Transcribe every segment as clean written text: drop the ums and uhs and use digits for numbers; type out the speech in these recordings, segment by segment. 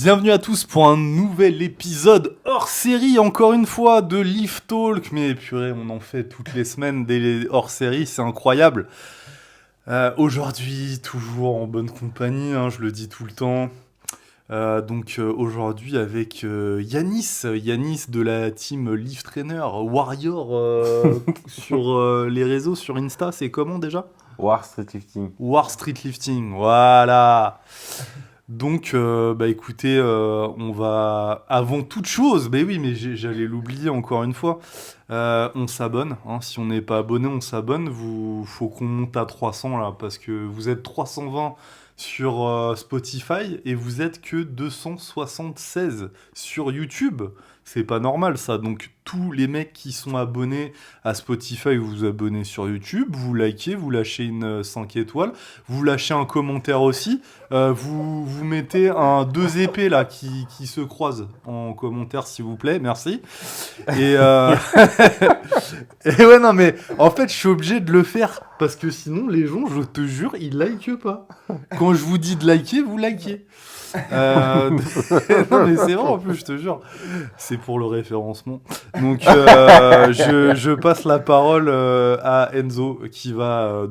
Bienvenue à tous pour un nouvel épisode hors série, encore une fois, de Leaf Talk. Mais purée, on en fait toutes les semaines des hors série, c'est incroyable. Aujourd'hui, toujours en bonne compagnie, hein, je le dis tout le temps. Aujourd'hui avec Yanis de la team Leaf Trainer, Warrior sur les réseaux, sur Insta, c'est comment déjà? War Street Lifting. War Street Lifting, voilà. Écoutez, on va avant toute chose, mais oui, mais j'allais l'oublier encore une fois. On s'abonne, hein. Si on n'est pas abonné, on s'abonne. Faut qu'on monte à 300 là, parce que vous êtes 320 sur Spotify et vous êtes que 276 sur YouTube. C'est pas normal ça. Donc tous les mecs qui sont abonnés à Spotify, vous vous abonnez sur YouTube, vous likez, vous lâchez une 5 étoiles, vous lâchez un commentaire aussi. Vous mettez un deux épées là qui se croisent en commentaire s'il vous plaît, merci. Et, et ouais non mais en fait je suis obligé de le faire parce que sinon les gens je te jure ils likent pas. Quand je vous dis de liker vous likez. Euh, non mais c'est vrai en plus je te jure. C'est pour le référencement. Je passe la parole à Enzo qui va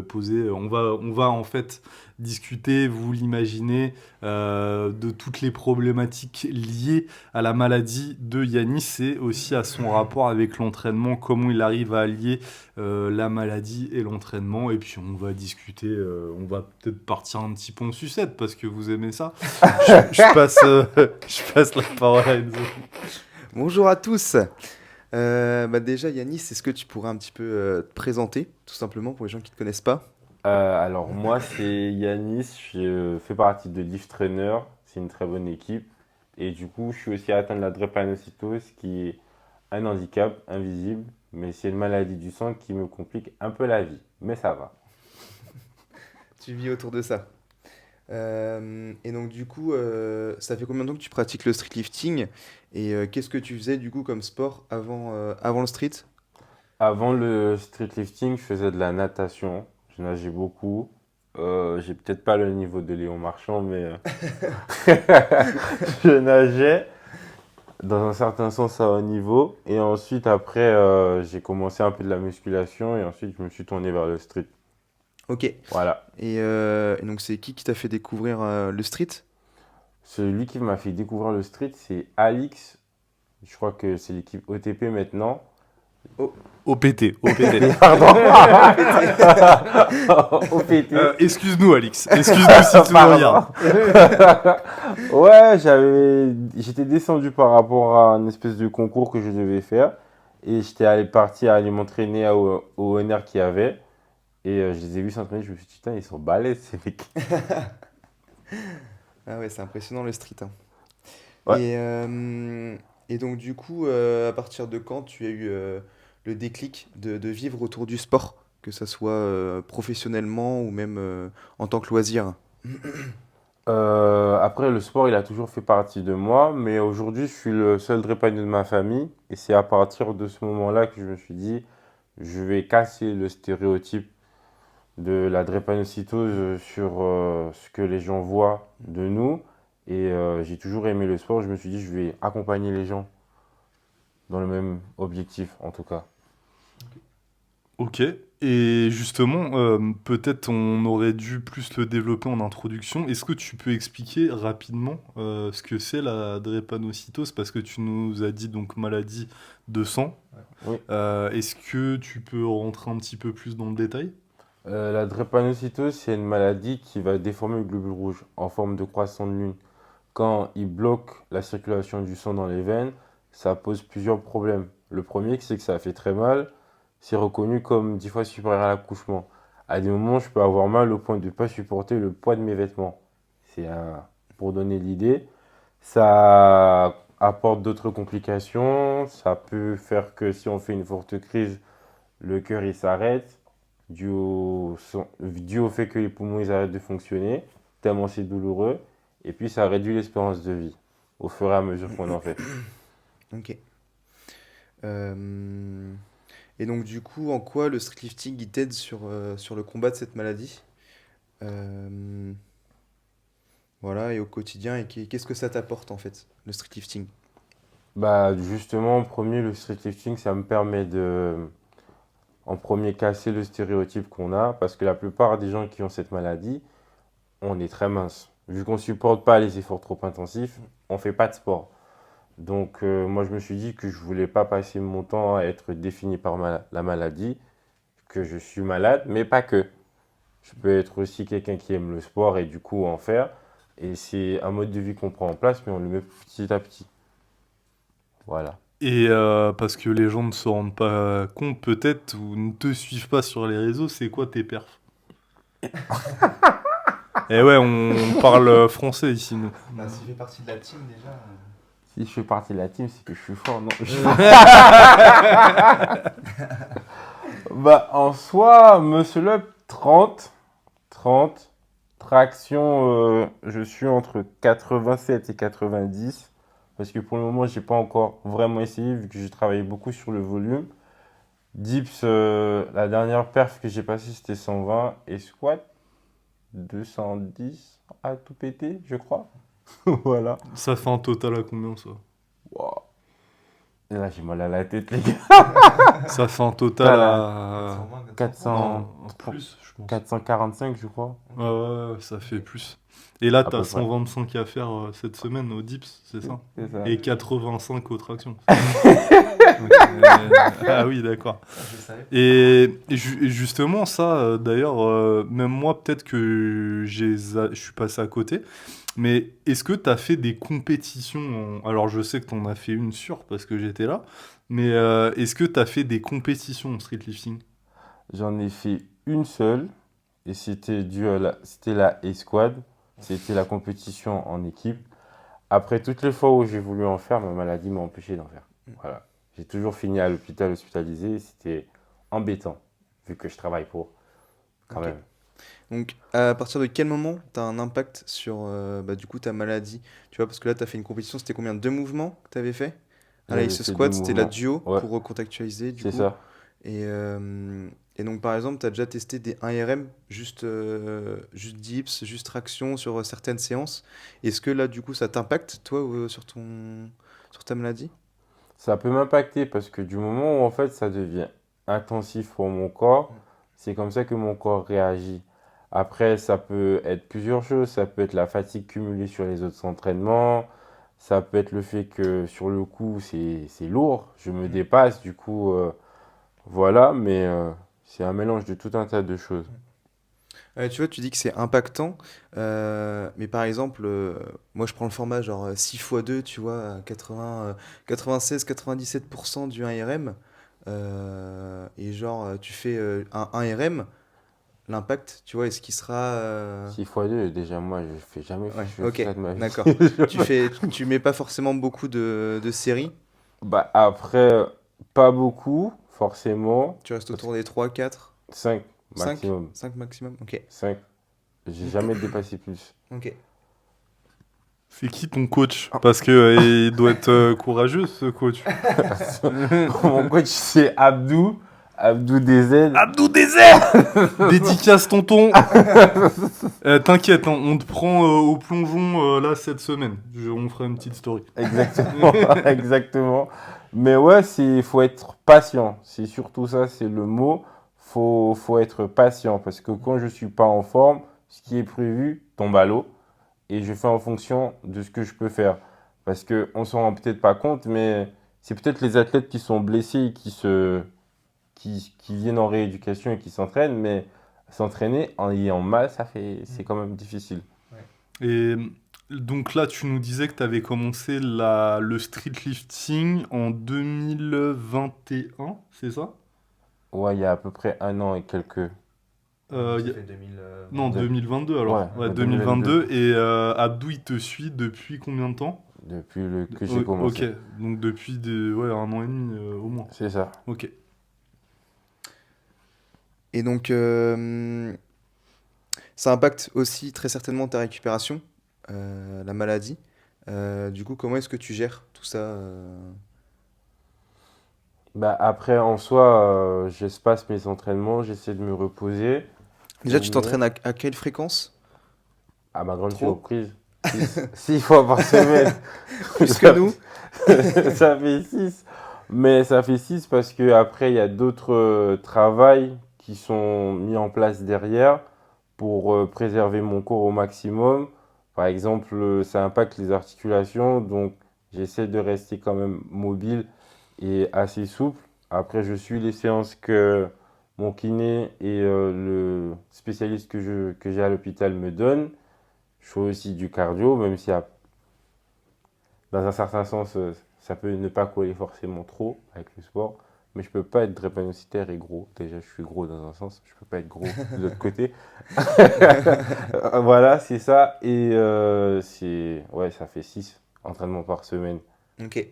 poser. On va en fait discuter, vous l'imaginez, de toutes les problématiques liées à la maladie de Yanis et aussi à son rapport avec l'entraînement, comment il arrive à allier la maladie et l'entraînement. Et puis on va discuter, on va peut-être partir un petit peu en sucette parce que vous aimez ça. Je passe la parole à Enzo. Bonjour à tous. Déjà, Yanis, est-ce que tu pourrais un petit peu te présenter, tout simplement, pour les gens qui ne te connaissent pas? Alors moi c'est Yanis, je fais partie de Leaf Trainer, c'est une très bonne équipe. Et du coup je suis aussi atteint de la drépanocytose qui est un handicap invisible, mais c'est une maladie du sang qui me complique un peu la vie. Mais ça va. Tu vis autour de ça. Et donc, du coup, ça fait combien de temps que tu pratiques le street lifting? Et qu'est-ce que tu faisais, du coup, comme sport avant le street? Avant le street lifting, je faisais de la natation, je nageais beaucoup. J'ai peut-être pas le niveau de Léon Marchand, mais je nageais. Dans un certain sens à haut niveau. Et ensuite, après, j'ai commencé un peu de la musculation et ensuite, je me suis tourné vers le street. Ok. Voilà. Et donc, c'est qui t'a fait découvrir le street? Celui qui m'a fait découvrir le street, c'est Alix. Je crois que c'est l'équipe OTP maintenant. Oh, OPT, OPT. Pardon. OPT. Excuse-nous, Alix. Excuse-nous si tu nous Pardon. regardes. Ouais, j'étais descendu par rapport à un espèce de concours que je devais faire. Et parti aller m'entraîner au ONR qu'il y avait. Et je les ai vus s'entraîner, je me suis dit, putain, ils sont balèzes ces mecs. ah ouais, c'est impressionnant le street, hein. Ouais. Et donc, du coup, à partir de quand tu as eu le déclic de vivre autour du sport, que ça soit professionnellement ou même en tant que loisir? Après, le sport, il a toujours fait partie de moi, mais aujourd'hui, je suis le seul drépano de ma famille. Et c'est à partir de ce moment-là que je me suis dit, je vais casser le stéréotype de la drépanocytose sur ce que les gens voient de nous. Et j'ai toujours aimé le sport. Je me suis dit, je vais accompagner les gens dans le même objectif, en tout cas. Ok. Et justement, peut-être on aurait dû plus le développer en introduction. Est-ce que tu peux expliquer rapidement ce que c'est la drépanocytose? Parce que tu nous as dit donc maladie de sang. Oui. Est-ce que tu peux rentrer un petit peu plus dans le détail? La drépanocytose, c'est une maladie qui va déformer le globule rouge en forme de croissant de lune. Quand il bloque la circulation du sang dans les veines, ça pose plusieurs problèmes. Le premier, c'est que ça fait très mal. C'est reconnu comme 10 fois supérieur à l'accouchement. À des moments, je peux avoir mal au point de ne pas supporter le poids de mes vêtements. Pour donner l'idée. Ça apporte d'autres complications. Ça peut faire que si on fait une forte crise, le cœur il s'arrête dû au fait que les poumons ils arrêtent de fonctionner, tellement c'est douloureux. Et puis ça réduit l'espérance de vie au fur et à mesure qu'on en fait. Ok. Euh, Et donc, du coup, en quoi le street lifting il t'aide sur le combat de cette maladie? Euh, Voilà, et au quotidien, et qu'est-ce que ça t'apporte en fait, le streetlifting? Bah, justement, en premier, le streetlifting, ça me permet de, en premier, casser le stéréotype qu'on a, parce que la plupart des gens qui ont cette maladie, on est très mince. Vu qu'on supporte pas les efforts trop intensifs, on fait pas de sport. Donc, moi, je me suis dit que je voulais pas passer mon temps à être défini par la maladie, que je suis malade, mais pas que. Je peux être aussi quelqu'un qui aime le sport et du coup en faire. Et c'est un mode de vie qu'on prend en place, mais on le met petit à petit. Voilà. Et parce que les gens ne se rendent pas compte peut-être ou ne te suivent pas sur les réseaux, c'est quoi tes perfs? Eh ouais, on parle français ici, nous. Bah, s'il fait partie de la team déjà. Si je fais partie de la team, c'est que je suis fort, non? Bah, en soi, Muscle Up 30, 30. Traction, je suis entre 87 et 90. Parce que pour le moment, j'ai pas encore vraiment essayé, vu que j'ai travaillé beaucoup sur le volume. Dips, la dernière perf que j'ai passée, c'était 120. Et squat, 210 à tout péter, je crois. Voilà. Ça fait un total à combien ça? Wow. Et là, j'ai mal à la tête, les gars. Ça fait un total Voilà. à 400, plus, je pense. 445, je crois. Ouais, ouais, ça fait plus. Et là, À t'as peu près. 125 à faire cette semaine au dips, c'est ça? C'est ça. Et 85 aux tractions. Ok, ah oui, d'accord. Je savais. Et justement, ça, d'ailleurs, même moi, peut-être que je suis passé à côté, mais est-ce que tu as fait des compétitions Alors, je sais que tu en as fait une sûre parce que j'étais là, mais est-ce que tu as fait des compétitions en streetlifting? J'en ai fait une seule. Et c'était c'était la A-Squad. C'était la compétition en équipe. Après toutes les fois où j'ai voulu en faire, ma maladie m'a empêché d'en faire. Voilà. J'ai toujours fini à l'hôpital hospitalisé. C'était embêtant, vu que je travaille pour, quand Ok. même. Donc, à partir de quel moment tu as un impact sur bah, du coup ta maladie? Tu vois, parce que là, tu as fait une compétition, c'était combien? Deux mouvements que tu avais fait? À la J'avais Ace fait deux Squad, c'était la mouvements. duo Ouais, pour recontextualiser du c'est coup. ça. Et donc, par exemple, tu as déjà testé des 1RM, juste dips, juste traction sur certaines séances. Est-ce que là, du coup, ça t'impacte, toi, sur ta maladie? Ça peut m'impacter parce que du moment où en fait ça devient intensif pour mon corps, c'est comme ça que mon corps réagit. Après, ça peut être plusieurs choses. Ça peut être la fatigue cumulée sur les autres entraînements. Ça peut être le fait que sur le coup, c'est lourd. Je me dépasse. Du coup, voilà. Mais c'est un mélange de tout un tas de choses. Tu vois, tu dis que c'est impactant, mais par exemple, moi je prends le format genre 6 x 2, tu vois, à 96-97% du 1RM, et genre tu fais un 1RM, l'impact, tu vois, est-ce qu'il sera... 6 fois 2 déjà, moi, je fais jamais Ouais, je fais ok, ça de ma vie. d'accord. Tu mets pas forcément beaucoup de séries, Bah, après, pas beaucoup, forcément. tu restes Parce autour des 3, 4, 5 5, maximum. 5 maximum, ok, 5. J'ai jamais dépassé plus. ok. C'est qui ton coach? Parce que il doit être courageux, ce coach. Mon coach, c'est Abdou. Abdou DZ. Abdou Désert. Dédicace tonton. T'inquiète, hein, on te prend au plongeon là cette semaine. On fera une petite story. Exactement. Exactement. Mais ouais, faut être patient. C'est surtout ça, c'est le mot. Faut être patient. Parce que quand je suis pas en forme, ce qui est prévu tombe à l'eau. Et je fais en fonction de ce que je peux faire. Parce qu'on s'en rend peut-être pas compte, mais c'est peut-être les athlètes qui sont blessés et qui viennent en rééducation et qui s'entraînent, mais s'entraîner en ayant mal, c'est quand même difficile. Et donc là, tu nous disais que tu avais commencé le streetlifting en 2021, c'est ça? Ouais, il y a à peu près un an et quelques. Il y a- fait 2000, Non, de- 2022 alors. Ouais, Ouais, ouais, 2022. Et Abdou, il te suit depuis combien de temps? depuis que j'ai commencé. Ok, donc depuis ouais, un an et demi au moins. C'est ça. Ok. Et donc, ça impacte aussi très certainement ta récupération, la maladie. Du coup, comment est-ce que tu gères tout ça Bah, après, en soi, j'espace mes entraînements, j'essaie de me reposer. Déjà, Au tu mieux. t'entraînes à quelle fréquence? À ma grande Trop? surprise, Six fois par semaine. Plus que Ça, nous. ça fait 6. Mais ça fait 6 parce que après il y a d'autres travails qui sont mis en place derrière pour préserver mon corps au maximum. Par exemple, ça impacte les articulations, donc j'essaie de rester quand même mobile et assez souple. Après, je suis les séances que mon kiné et le spécialiste que j'ai à l'hôpital me donnent. Je fais aussi du cardio, même si dans un certain sens, ça peut ne pas coller forcément trop avec le sport. Mais je peux pas être drépanocytaire et gros. Déjà, je suis gros dans un sens, je peux pas être gros de l'autre côté. Voilà, c'est ça. Et ouais, ça fait 6 entraînements par semaine. Ok.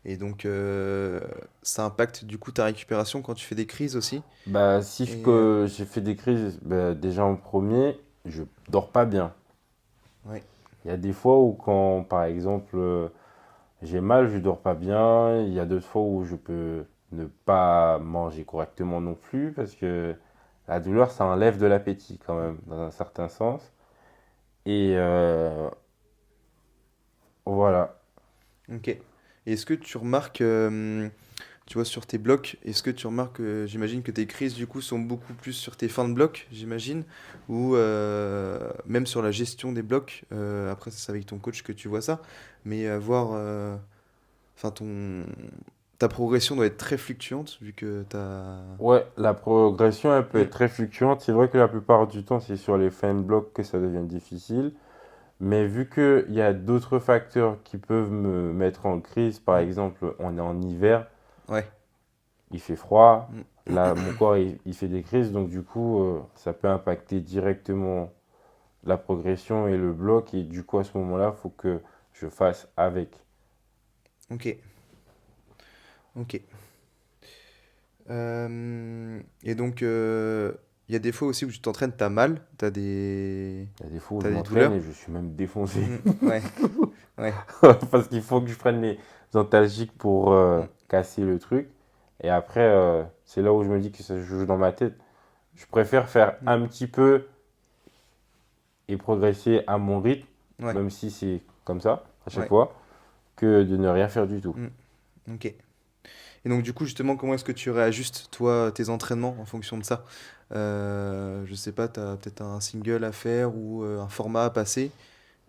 Et donc, ça impacte du coup ta récupération quand tu fais des crises aussi. Bah, si Et j'ai fait des crises, bah, déjà en premier, je dors pas bien. ouais, Il y a des fois où quand, par exemple, j'ai mal, je dors pas bien. Il y a d'autres fois où je peux ne pas manger correctement non plus parce que la douleur, ça enlève de l'appétit quand même, dans un certain sens. Et voilà. ok. Et est-ce que tu remarques, tu vois, sur tes blocs, est-ce que tu remarques, j'imagine que tes crises du coup sont beaucoup plus sur tes fins de bloc, j'imagine, ou même sur la gestion des blocs. Après, ça, c'est avec ton coach que tu vois ça, mais voir, enfin, ta progression doit être très fluctuante vu que t'as. Ouais, la progression, elle peut Mm, être très fluctuante. C'est vrai que la plupart du temps, c'est sur les fins de bloc que ça devient difficile. Mais vu qu'il y a d'autres facteurs qui peuvent me mettre en crise, par mm, exemple, on est en hiver, ouais. il fait froid, Mm, là, mon corps, il fait des crises, donc du coup, ça peut impacter directement la progression et le bloc, et du coup, à ce moment-là, il faut que je fasse avec. ok, ok. Et donc, il y a des fois aussi où tu t'entraînes, t'as mal, Il y a des fois où je t'as des m'entraîne douleurs. et je suis même défoncé, Ouais, ouais. parce qu'il faut que je prenne les antalgiques pour Mm, casser le truc, et après, c'est là où je me dis que ça joue dans ma tête. Je préfère faire mm, un petit peu et progresser à mon rythme, ouais, même si c'est comme ça à chaque ouais. fois, que de ne rien faire du tout. Mm, ok. Et donc, du coup, justement, comment est-ce que tu réajustes, toi, tes entraînements en fonction de ça? Je sais pas, t'as peut-être un single à faire ou un format à passer.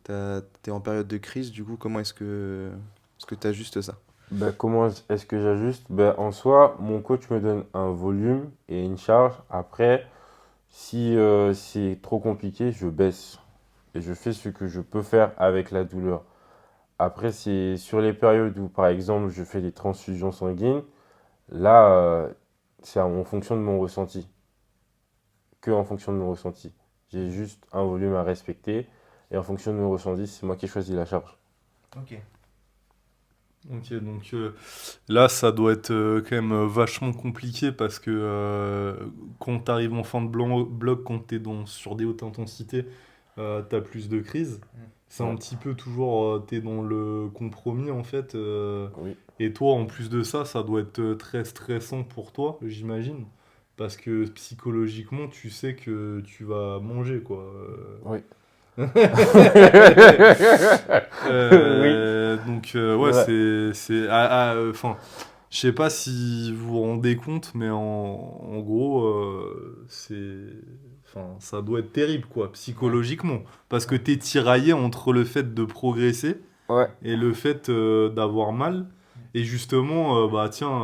T'es en période de crise, du coup, comment est-ce que t'ajustes ça? Ben, comment est-ce que j'ajuste? Ben, en soi, mon coach me donne un volume et une charge. Après, si c'est trop compliqué, je baisse et je fais ce que je peux faire avec la douleur. Après, c'est sur les périodes où, par exemple, je fais des transfusions sanguines, là, c'est en fonction de mon ressenti, que en fonction de mon ressenti. J'ai juste un volume à respecter et en fonction de mon ressenti, c'est moi qui choisis la charge. Ok. Ok, donc là, ça doit être quand même vachement compliqué parce que quand t'arrives en fin de bloc, quand sur des hautes intensités, t'as plus de crises. C'est un Ouais, petit peu toujours, t'es dans le compromis en fait. oui, Et toi, en plus de ça, ça doit être très stressant pour toi, j'imagine. Parce que psychologiquement, tu sais que tu vas manger, quoi. oui. Oui, Donc ouais, ouais. enfin, je sais pas si vous vous rendez compte, mais en gros, enfin, ça doit être terrible, quoi, Ouais. psychologiquement, parce que Ouais. t'es tiraillé entre le fait de progresser Ouais. et le fait d'avoir mal. Et justement, bah tiens,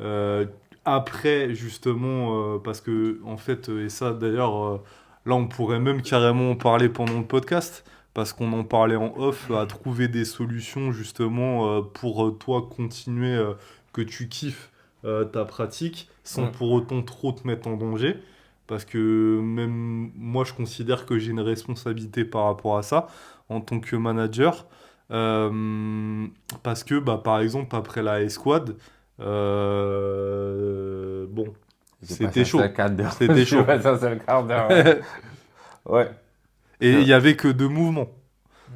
euh, après, justement, parce que, en fait, et ça d'ailleurs, là on pourrait même carrément en parler pendant le podcast, parce qu'on en parlait en off, à trouver des solutions justement pour toi continuer, que tu kiffes ta pratique, sans Mm. pour autant trop te mettre en danger. Parce que même moi, je considère que j'ai une responsabilité par rapport à ça en tant que manager. Euh, Parce que, bah, par exemple, après la escouade, bon, J'ai passé c'était un seul chaud. quart d'heure. C'était J'ai chaud. passé un seul quart d'heure, ouais. Ouais. Et il y avait que deux mouvements.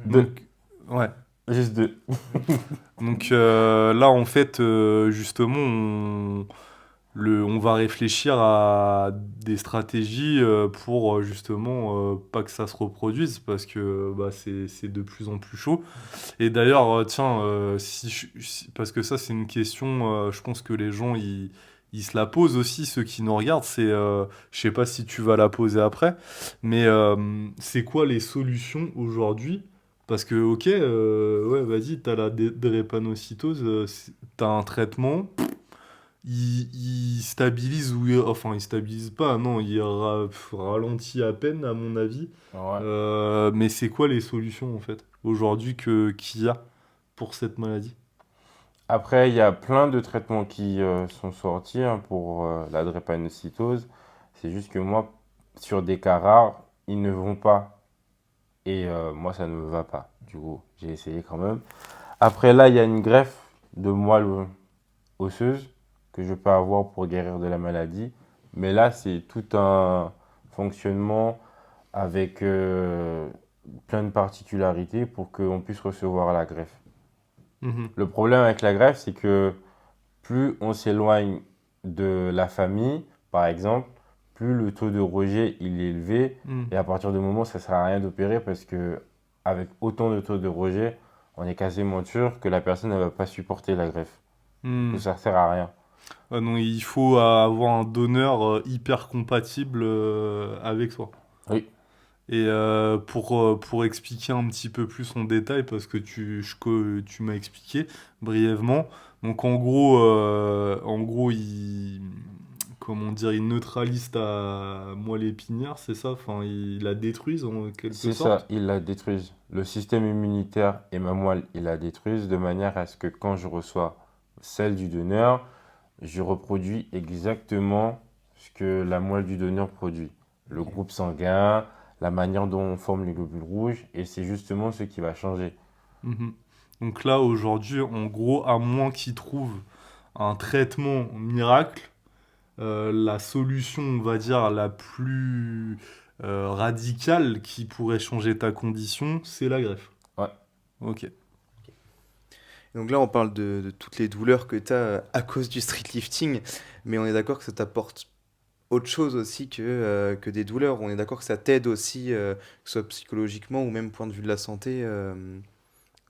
Deux. Donc, ouais. Juste deux. Donc là, en fait, justement, on va réfléchir à des stratégies pour justement pas que ça se reproduise parce que bah, c'est de plus en plus chaud. Et d'ailleurs, tiens, parce que ça, c'est une question, je pense que les gens, ils se la posent aussi, ceux qui nous regardent. Je sais pas si tu vas la poser après, mais c'est quoi les solutions aujourd'hui? Parce que, ok, ouais, vas-y, t'as la drépanocytose, t'as un traitement, il stabilise ou enfin il stabilise pas, non, ralentit à peine à mon avis. Ouais. Mais c'est quoi les solutions en fait aujourd'hui qu'il y a pour cette maladie? Après, il y a plein de traitements qui sont sortis hein, pour la drépanocytose. C'est juste que moi, sur des cas rares, ils ne vont pas. Et moi, ça ne me va pas. Du coup, j'ai essayé quand même. Après, là, il y a une greffe de moelle osseuse que je peux avoir pour guérir de la maladie. Mais là, c'est tout un fonctionnement avec plein de particularités pour qu'on puisse recevoir la greffe. Mhm. Le problème avec la greffe, c'est que plus on s'éloigne de la famille, par exemple, plus le taux de rejet il est élevé. Mhm. Et à partir du moment, ça ne sert à rien d'opérer parce que avec autant de taux de rejet, on est quasiment sûr que la personne ne va pas supporter la greffe. Du coup, Mhm. ça ne sert à rien. Ouais, donc il faut avoir un donneur hyper compatible avec soi. Oui, Et pour expliquer un petit peu plus en détail, parce que tu m'as expliqué brièvement, donc en gros comment dire, il neutralise ta moelle épinière, c'est ça? Enfin, il la détruise en quelque c'est ça, sorte. ils la détruisent. Le système immunitaire et ma moelle, ils la détruisent de manière à ce que quand je reçois celle du donneur, je reproduis exactement ce que la moelle du donneur produit. Le Ok. groupe sanguin, la manière dont on forme les globules rouges, et c'est justement ce qui va changer. Mhm. Donc là, aujourd'hui, en gros, à moins qu'il trouve un traitement miracle, la solution, on va dire, la plus radicale qui pourrait changer ta condition, c'est la greffe. Ouais, Ok. Donc là, on parle de toutes les douleurs que tu as à cause du street lifting, mais on est d'accord que ça t'apporte autre chose aussi que des douleurs. On est d'accord que ça t'aide aussi, que ce soit psychologiquement ou même point de vue de la santé,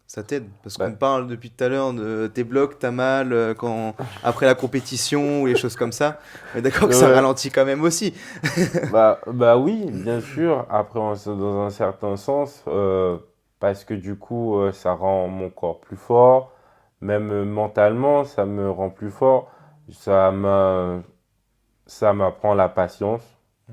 ça t'aide. Parce qu'on bah, parle depuis tout à l'heure de tes blocs, t'as mal après la compétition ou les choses comme ça. On est d'accord que ça ouais, ralentit quand même aussi. bah oui, bien sûr. Après, dans un certain sens, parce que du coup, ça rend mon corps plus fort. Même mentalement, ça me rend plus fort. Ça m'a, ça m'apprend la patience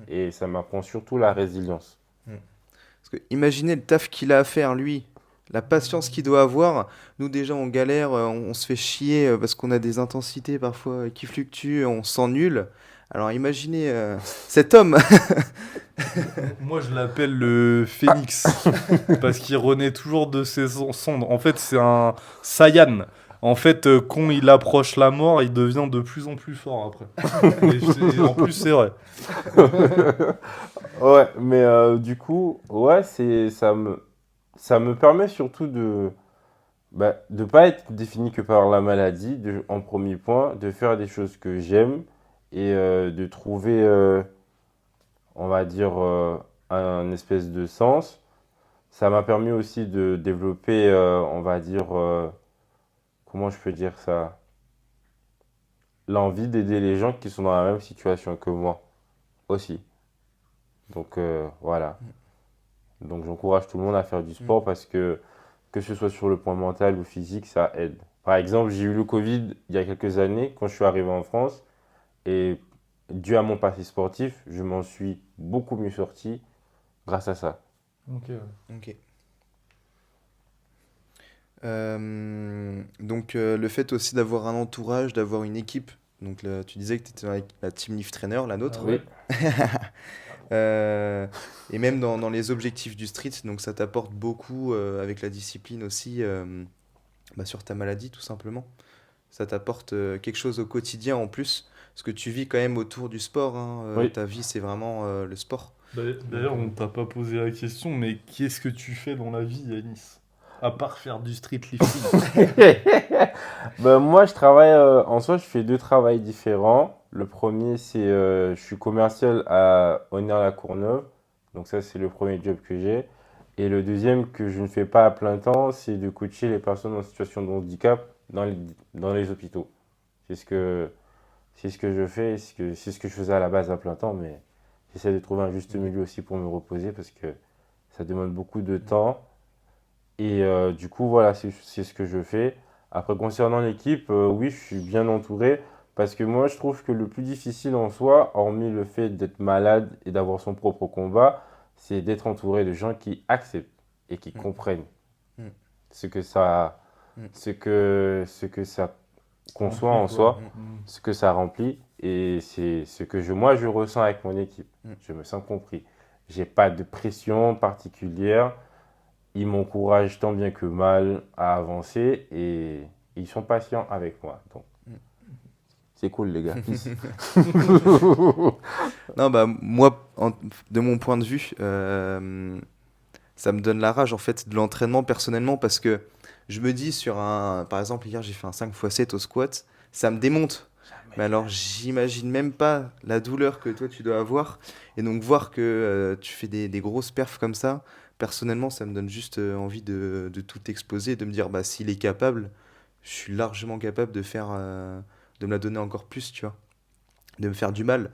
et ça m'apprend surtout la résilience. Parce que imaginez le taf qu'il a à faire, lui, la patience qu'il doit avoir. Nous, déjà, on galère, on se fait chier parce qu'on a des intensités parfois qui fluctuent, on se sent nul. Alors imaginez cet homme. Moi, je l'appelle le phénix, parce qu'il renaît toujours de ses cendres. En fait, c'est un Saiyan. En fait, quand il approche la mort, il devient de plus en plus fort après. En plus, c'est vrai. Ouais, mais du coup, ouais, ça me permet surtout de pas être défini que par la maladie, en premier point, de faire des choses que j'aime et de trouver, on va dire, un espèce de sens. Ça m'a permis aussi de développer, on va dire, comment je peux dire ça, l'envie d'aider les gens qui sont dans la même situation que moi aussi. Donc voilà. Donc j'encourage tout le monde à faire du sport parce que ce soit sur le point mental ou physique, ça aide. Par exemple, j'ai eu le Covid il y a quelques années quand je suis arrivé en France et dû à mon passé sportif, je m'en suis beaucoup mieux sorti grâce à ça. Ok, ouais. Ok. Donc le fait aussi d'avoir un entourage, d'avoir une équipe. Donc là, tu disais que tu étais avec la Team Lift Trainer, la Ah nôtre. ouais? Oui, Euh, et même dans les objectifs du street, donc ça t'apporte beaucoup avec la discipline aussi bah, sur ta maladie tout simplement. Ça t'apporte quelque chose au quotidien en plus, parce que tu vis quand même autour du sport, hein, oui. ta vie c'est vraiment le sport. Donc, D'ailleurs, on t'a pas posé la question, mais qu'est-ce que tu fais dans la vie, Yanis? À part faire du street lifting. Ben, moi, je travaille en soi, je fais deux travails différents. Le premier, c'est je suis commercial à Honor-la-Courneuve. Donc ça, c'est le premier job que j'ai. Et le deuxième que je ne fais pas à plein temps, c'est de coacher les personnes en situation de handicap dans les hôpitaux. C'est ce que, c'est ce que je fais, c'est ce que je faisais à la base à plein temps, mais j'essaie de trouver un juste Ok. milieu aussi pour me reposer parce que ça demande beaucoup de temps. Et du coup, voilà, c'est ce que je fais. Après, concernant l'équipe, oui, je suis bien entouré parce que moi, je trouve que le plus difficile en soi, hormis le fait d'être malade et d'avoir son propre combat, c'est d'être entouré de gens qui acceptent et qui Mm, comprennent mm, ce que ça, mm. ce que ça conçoit Rempli, en quoi. soi, Mm. ce que ça remplit. Et c'est ce que moi, je ressens avec mon équipe. Mm. Je me sens compris. J'ai pas de pression particulière. Ils m'encouragent tant bien que mal à avancer et ils sont patients avec moi. Donc, Mm. c'est cool, les gars. Peace. Non, bah moi, de mon point de vue, ça me donne la rage en fait de l'entraînement personnellement parce que je me dis sur un, par exemple hier j'ai fait un 5x7 au squat, ça me démonte. Mais alors j'imagine même pas la douleur que toi tu dois avoir et donc voir que tu fais des grosses perfs comme ça, personnellement ça me donne juste envie de tout exploser et de me dire bah s'il est capable, je suis largement capable de faire, de me la donner encore plus, tu vois, de me faire du mal.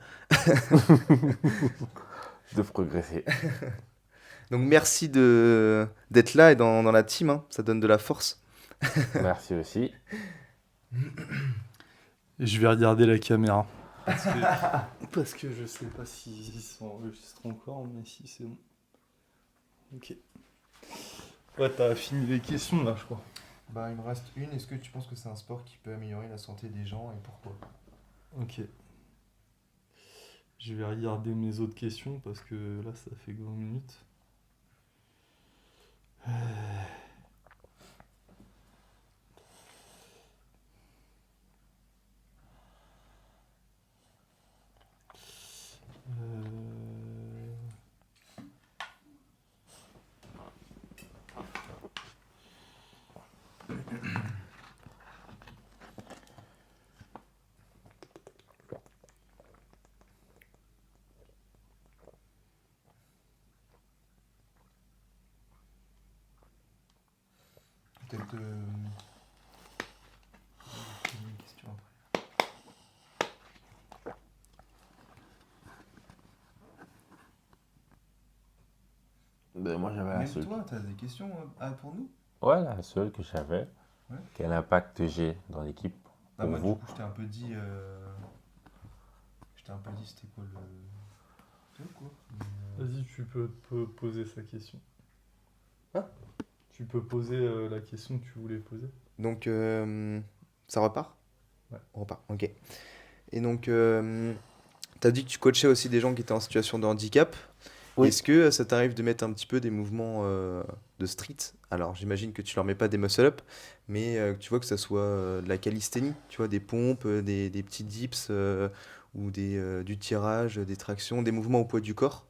De progresser. Donc merci de d'être là et dans la team, hein, ça donne de la force. Merci aussi. Et je vais regarder la caméra. Parce que je sais pas s'ils sont enregistrés encore, mais si c'est bon. Ok. Ouais, t'as fini les questions là, je crois. Bah, il me reste une. Est-ce que tu penses que c'est un sport qui peut améliorer la santé des gens et pourquoi? Ok. Je vais regarder mes autres questions parce que là, ça fait 20 minutes. Euh, Peut-être une question après. Ben, moi, j'avais la Même seule. toi, t'as des questions pour nous? Ouais, la seule que j'avais. Ouais. Quel impact j'ai dans l'équipe Bah, pour moi, du vous? coup, je t'ai un peu dit c'était quoi le truc, quoi. Vas-y, tu peux poser sa question. Hein. Tu peux poser la question que tu voulais poser. Donc, ça repart? Ouais. On repart, ok. Et donc, t'as dit que tu coachais aussi des gens qui étaient en situation de handicap. Oui. Est-ce que ça t'arrive de mettre un petit peu des mouvements de street? Alors, j'imagine que tu leur mets pas des muscle-up, mais que tu vois que ça soit de la calisthénie, tu vois, des pompes, des petits dips ou du tirage, des tractions, des mouvements au poids du corps.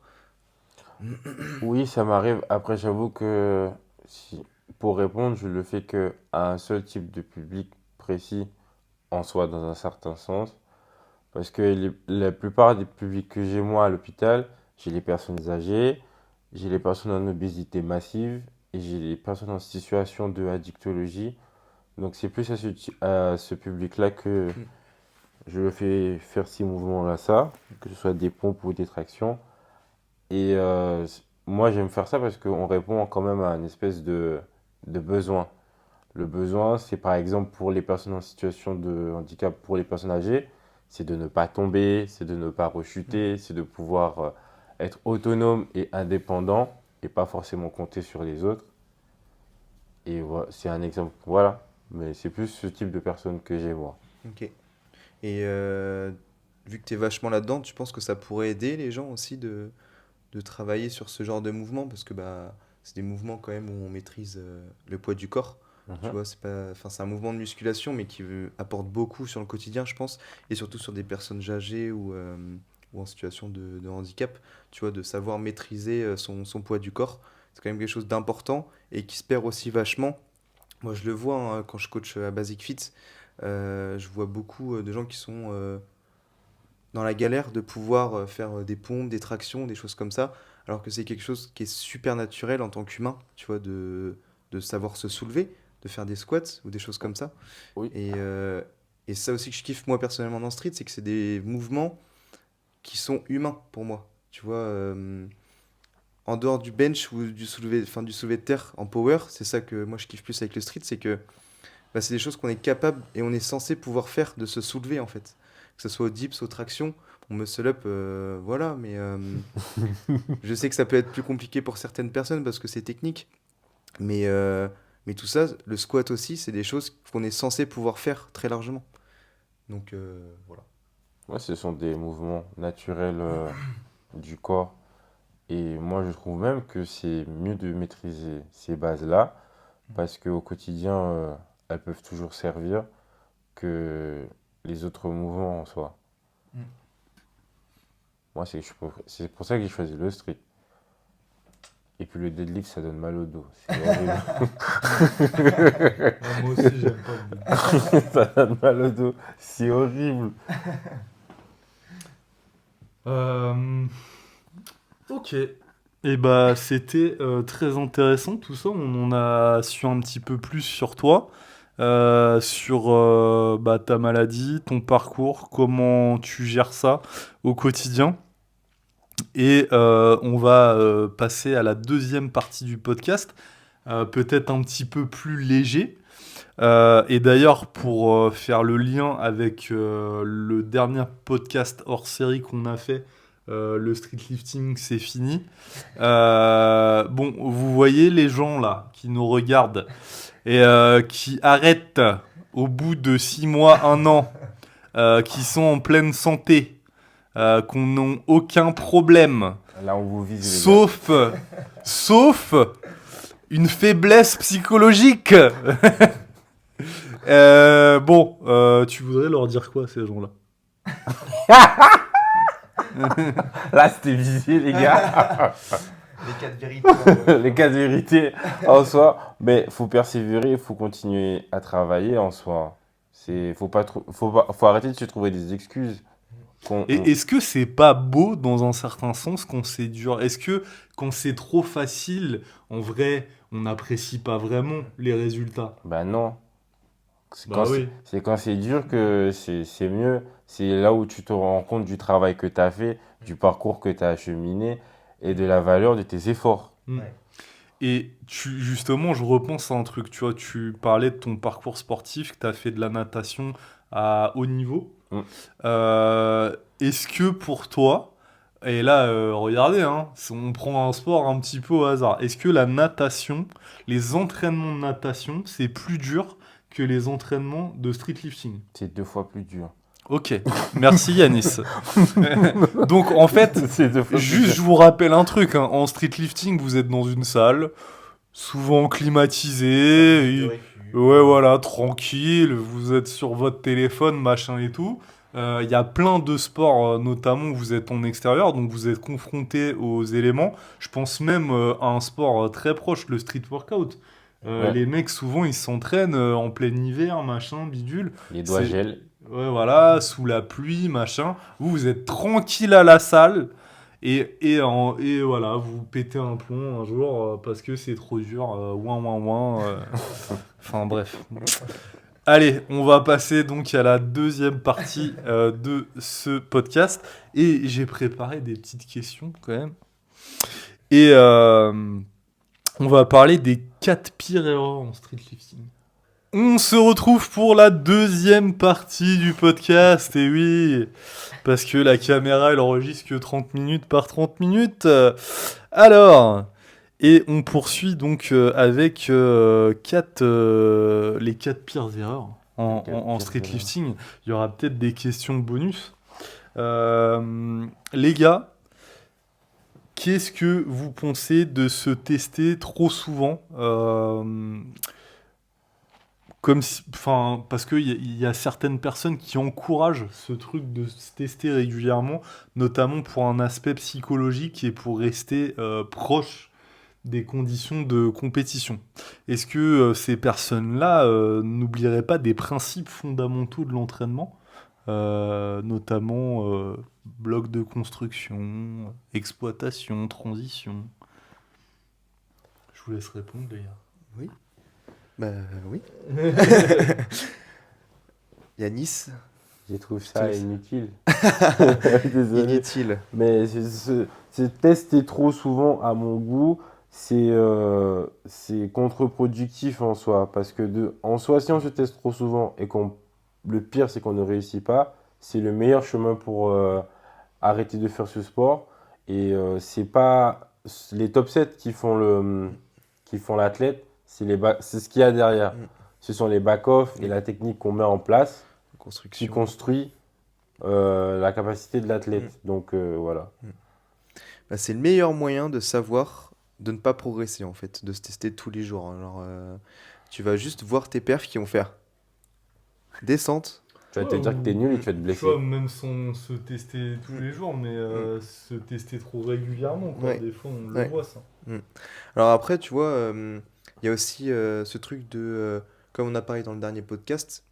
Oui, ça m'arrive. Après, j'avoue que si, pour répondre, je le fais que à un seul type de public précis en soi, dans un certain sens. Parce que la plupart des publics que j'ai moi à l'hôpital, j'ai les personnes âgées, j'ai les personnes en obésité massive et j'ai les personnes en situation de addictologie. Donc c'est plus à ce public-là que Mm. je le fais faire ces mouvements-là, ça, que ce soit des pompes ou des tractions. Et moi j'aime faire ça parce qu'on répond quand même à une espèce de besoin. Le besoin, c'est par exemple pour les personnes en situation de handicap, pour les personnes âgées, c'est de ne pas tomber, c'est de ne pas Mm. rechuter, c'est de pouvoir être autonome et indépendant et pas forcément compter sur les autres. Et voilà, c'est un exemple, voilà. Mais c'est plus ce type de personne que j'ai moi. Ok. Et vu que tu es vachement là-dedans, tu penses que ça pourrait aider les gens aussi de travailler sur ce genre de mouvement? Parce que bah, c'est des mouvements quand même où on maîtrise le poids du corps. Tu Mhm. vois, c'est pas, enfin, c'est un mouvement de musculation, mais qui apporte beaucoup sur le quotidien, je pense, et surtout sur des personnes âgées ou en situation de handicap. Tu vois, de savoir maîtriser son poids du corps, c'est quand même quelque chose d'important et qui se perd aussi vachement. Moi, je le vois hein, quand je coach à Basic Fit, je vois beaucoup de gens qui sont dans la galère de pouvoir faire des pompes, des tractions, des choses comme ça, alors que c'est quelque chose qui est super naturel en tant qu'humain, tu vois, de savoir se soulever, de faire des squats ou des choses comme ça. Oui. Et ça aussi que je kiffe moi personnellement dans Street, c'est que c'est des mouvements qui sont humains pour moi. Tu vois, en dehors du bench ou du soulevé de terre en power, c'est ça que moi je kiffe plus avec le street, c'est que bah, c'est des choses qu'on est capable et on est censé pouvoir faire de se soulever en fait. Que ce soit au dips, aux tractions, on muscle up, voilà, mais je sais que ça peut être plus compliqué pour certaines personnes parce que c'est technique, mais, euh, mais tout ça, le squat aussi, c'est des choses qu'on est censé pouvoir faire très largement. Donc voilà. Ouais, ce sont des mouvements naturels du corps. Et moi, je trouve même que c'est mieux de maîtriser ces bases-là, parce qu'au quotidien, elles peuvent toujours servir que les autres mouvements en soi. Mm. Moi, c'est pour ça que j'ai choisi le street. Et puis le deadlift, ça donne mal au dos. C'est horrible. Ouais, moi aussi, j'aime pas le deadlift. Ça donne mal au dos. C'est horrible. Euh, Ok. Et bah, c'était très intéressant tout ça. On en a su un petit peu plus sur toi, sur bah, ta maladie, ton parcours, comment tu gères ça au quotidien. Et on va passer à la deuxième partie du podcast, peut-être un petit peu plus léger. Et d'ailleurs, pour faire le lien avec le dernier podcast hors série qu'on a fait, le street lifting, c'est fini. Bon, vous voyez les gens là qui nous regardent et qui arrêtent au bout de 6 mois, 1 an, qui sont en pleine santé, qu'on n'ont aucun problème, Là, on vous vise, les gars. sauf une faiblesse psychologique. Bon, tu voudrais leur dire quoi à ces gens-là? Là, c'était visé, les gars. Les quatre vérités. Les cas de vérité en soi. Mais faut persévérer, il faut continuer à travailler en soi. Faut arrêter de se trouver des excuses. Et est-ce que c'est pas beau dans un certain sens quand c'est dur? Est-ce que quand c'est trop facile, en vrai, on n'apprécie pas vraiment les résultats? Bah non. Bah oui. C'est quand c'est dur que c'est mieux. C'est là où tu te rends compte du travail que tu as fait, du parcours que tu as acheminé et de la valeur de tes efforts. Mm. Ouais. Et justement, je repense à un truc, tu vois, tu parlais de ton parcours sportif, que tu as fait de la natation à haut niveau. Mm. Est-ce que pour toi, et là, regardez, hein, on prend un sport un petit peu au hasard, est-ce que la natation, les entraînements de natation, c'est plus dur que les entraînements de street lifting? C'est 2 fois plus dur. Ok, merci Yanis. Donc en fait, C'est 2 fois plus juste dur. je vous rappelle un truc, hein, en street lifting, vous êtes dans une salle, souvent climatisée, ouais voilà, tranquille, vous êtes sur votre téléphone, machin et tout. Il y a plein de sports, notamment où vous êtes en extérieur, donc vous êtes confronté aux éléments. Je pense même à un sport très proche, le street workout. Ouais. Les mecs, souvent, ils s'entraînent en plein hiver, machin, bidule. Les doigts C'est, gèlent. ouais, voilà, sous la pluie, machin. Vous êtes tranquille à la salle et voilà, vous pétez un plomb un jour parce que c'est trop dur. Ouin, ouin, ouin. Enfin, bref. Allez, on va passer donc à la deuxième partie de ce podcast. Et j'ai préparé des petites questions quand même. Et on va parler des 4 pires erreurs en street lifting. On se retrouve pour la deuxième partie du podcast, et oui, parce que la caméra elle enregistre que 30 minutes par 30 minutes. Alors, et on poursuit donc avec les 4 pires erreurs en Pires street erreurs. lifting. Il y aura peut-être des questions bonus. Les gars, qu'est-ce que vous pensez de se tester trop souvent parce qu'il y a certaines personnes qui encouragent ce truc de se tester régulièrement, notamment pour un aspect psychologique et pour rester proche des conditions de compétition. Est-ce que ces personnes-là n'oublieraient pas des principes fondamentaux de l'entraînement notamment bloc de construction, exploitation, transition. Je vous laisse répondre, les gars. Oui. Bah oui. Yanis, Je trouve je te ça laisse. inutile. Désolé. Inutile. Mais c'est tester trop souvent, à mon goût, c'est contre-productif en soi. Parce que en soi, si on se teste trop souvent et le pire, c'est qu'on ne réussit pas, c'est le meilleur chemin pour arrêter de faire ce sport. Et c'est pas les top 7 qui font l'athlète, c'est ce qu'il y a derrière. Mm. Ce sont les back-off et la technique qu'on met en place qui Construction. construit la capacité de l'athlète. Donc voilà. Bah, c'est le meilleur moyen de savoir, de ne pas progresser en fait, de se tester tous les jours, hein. Genre, tu vas juste voir tes perfs qui vont faire descente. Tu vas te dire que t'es nul et tu vas te Tu blesser. vois, même sans se tester tous les jours, mais se tester trop régulièrement, quoi. Ouais. Des fois, on Ouais. le voit, ça. Alors après, tu vois, il y a aussi ce truc de, comme on a parlé dans le dernier podcast,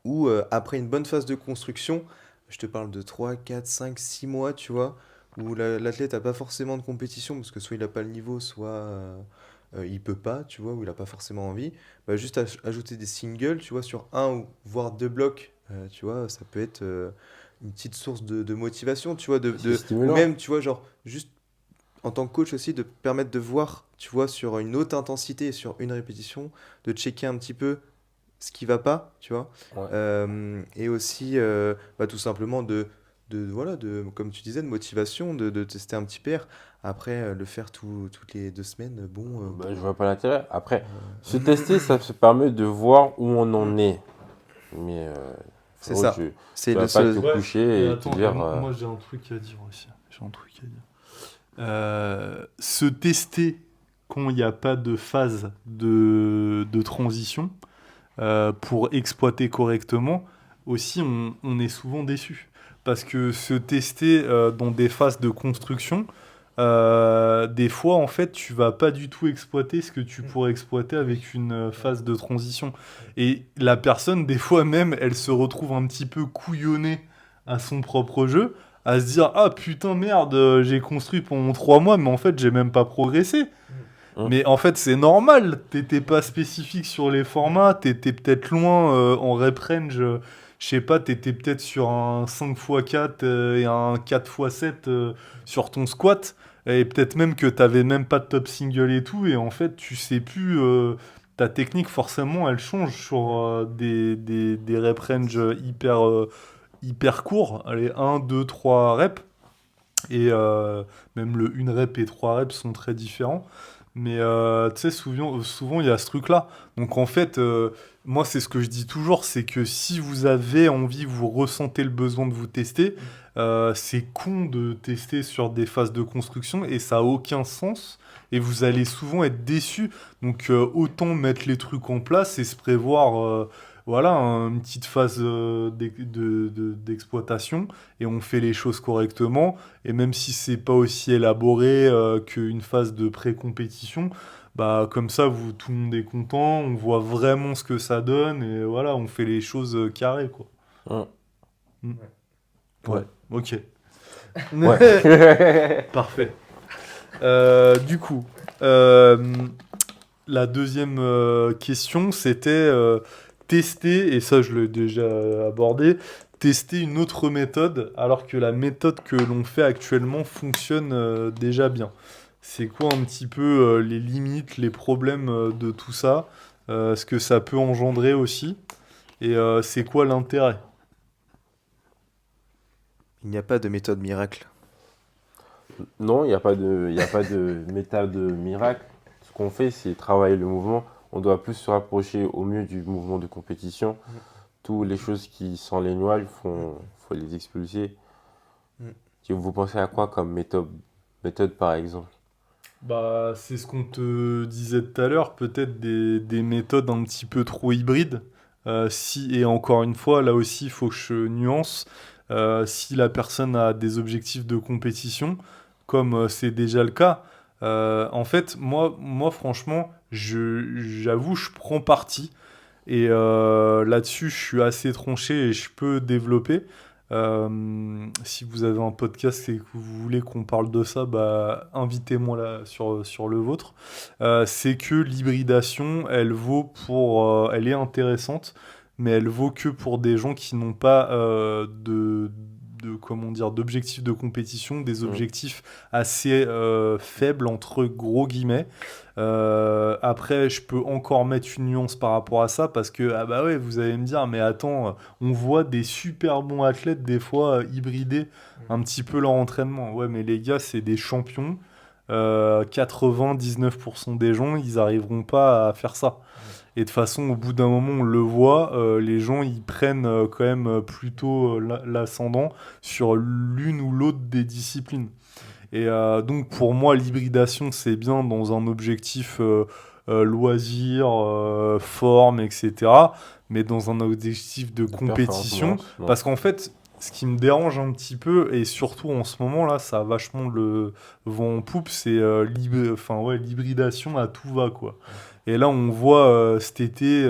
où après une bonne phase de construction, je te parle de 3 4 5 6 mois, tu vois, où l'athlète n'a pas forcément de compétition, parce que soit il n'a pas le niveau, soit il peut pas, tu vois, ou il n'a pas forcément envie, bah, juste ajouter des singles, tu vois, sur un ou voire deux blocs, tu vois, ça peut être une petite source de motivation, tu vois, C'est ou stimulant. même, tu vois, genre, juste en tant que coach aussi, de permettre de voir, tu vois, sur une haute intensité et sur une répétition, de checker un petit peu ce qui va pas, tu vois. Ouais. Et aussi, bah, tout simplement voilà, comme tu disais, de motivation, de tester un petit PR. Après, le faire toutes les 2 semaines, bon, Bah, je vois pas l'intérêt. Après, se tester, ça se permet de voir où on en est. Mais c'est frérot, ça. tu C'est vas le pas te seul. Ouais, coucher mais et attends, te dire. moi j'ai un truc à dire aussi. J'ai un truc à dire. Se tester quand il n'y a pas de phase de transition pour exploiter correctement, aussi on est souvent déçu. Parce que se tester dans des phases de construction, des fois en fait tu vas pas du tout exploiter ce que tu pourrais exploiter avec une phase de transition. Et la personne, des fois même, elle se retrouve un petit peu couillonnée à son propre jeu, à se dire ah putain merde, j'ai construit pendant 3 mois, mais en fait j'ai même pas progressé. Mais en fait c'est normal, t'étais pas spécifique sur les formats, t'étais peut-être loin en rep range, je sais pas, t'étais peut-être sur un 5x4 et un 4x7 sur ton squat, et peut-être même que t'avais même pas de top single et tout, et en fait tu sais plus, ta technique forcément elle change sur des rep range hyper courts, allez 1, 2, 3 reps, et même le 1 rep et 3 reps sont très différents. Mais tu sais, souvent il y a ce truc-là. Donc en fait, moi c'est ce que je dis toujours, c'est que si vous avez envie, vous ressentez le besoin de vous tester, c'est con de tester sur des phases de construction et ça a aucun sens. Et vous allez souvent être déçus. Donc autant mettre les trucs en place et se prévoir voilà, une petite phase d'exploitation et on fait les choses correctement. Et même si c'est pas aussi élaboré qu'une phase de pré-compétition, bah comme ça, tout le monde est content, on voit vraiment ce que ça donne et voilà, on fait les choses carrées, quoi. Hum. Mm. Ouais. Ok. Ouais. Parfait. Du coup, la deuxième question, c'était tester, et ça je l'ai déjà abordé, tester une autre méthode alors que la méthode que l'on fait actuellement fonctionne déjà bien. C'est quoi un petit peu les limites, les problèmes de tout ça, ce que ça peut engendrer aussi, et c'est quoi l'intérêt? Il n'y a pas de méthode miracle. Non, il n'y a pas de méthode miracle. Ce qu'on fait, c'est travailler le mouvement. On doit plus se rapprocher au mieux du mouvement de compétition. Toutes les choses qui sont les noix, faut les expulser. Mm. Vous pensez à quoi comme méthode par exemple? Bah, c'est ce qu'on te disait tout à l'heure, peut-être des méthodes un petit peu trop hybrides. Et encore une fois, là aussi, il faut que je nuance. Si la personne a des objectifs de compétition, comme c'est déjà le cas, en fait, moi franchement, j'avoue, je prends parti. Et là-dessus, je suis assez tranché et je peux développer. Si vous avez un podcast et que vous voulez qu'on parle de ça, bah, invitez-moi là sur le vôtre. C'est que l'hybridation, elle est intéressante, mais elle vaut que pour des gens qui n'ont pas comment dire, d'objectifs de compétition, des Mm. objectifs assez faibles entre gros guillemets. Après, je peux encore mettre une nuance par rapport à ça parce que, ah bah ouais, vous allez me dire, mais attends, on voit des super bons athlètes des fois hybrider un petit peu leur entraînement. Ouais, mais les gars, c'est des champions. 99% des gens, ils arriveront pas à faire ça. Et de toute façon, au bout d'un moment, on le voit, les gens, ils prennent quand même plutôt l'ascendant sur l'une ou l'autre des disciplines. Et donc pour moi, l'hybridation, c'est bien dans un objectif loisir, forme, etc. Mais dans un objectif de De compétition. performance, non. Parce qu'en fait, ce qui me dérange un petit peu, et surtout en ce moment là, ça a vachement le vent en poupe, c'est enfin, ouais, l'hybridation à tout va, quoi. Et là, on voit cet été,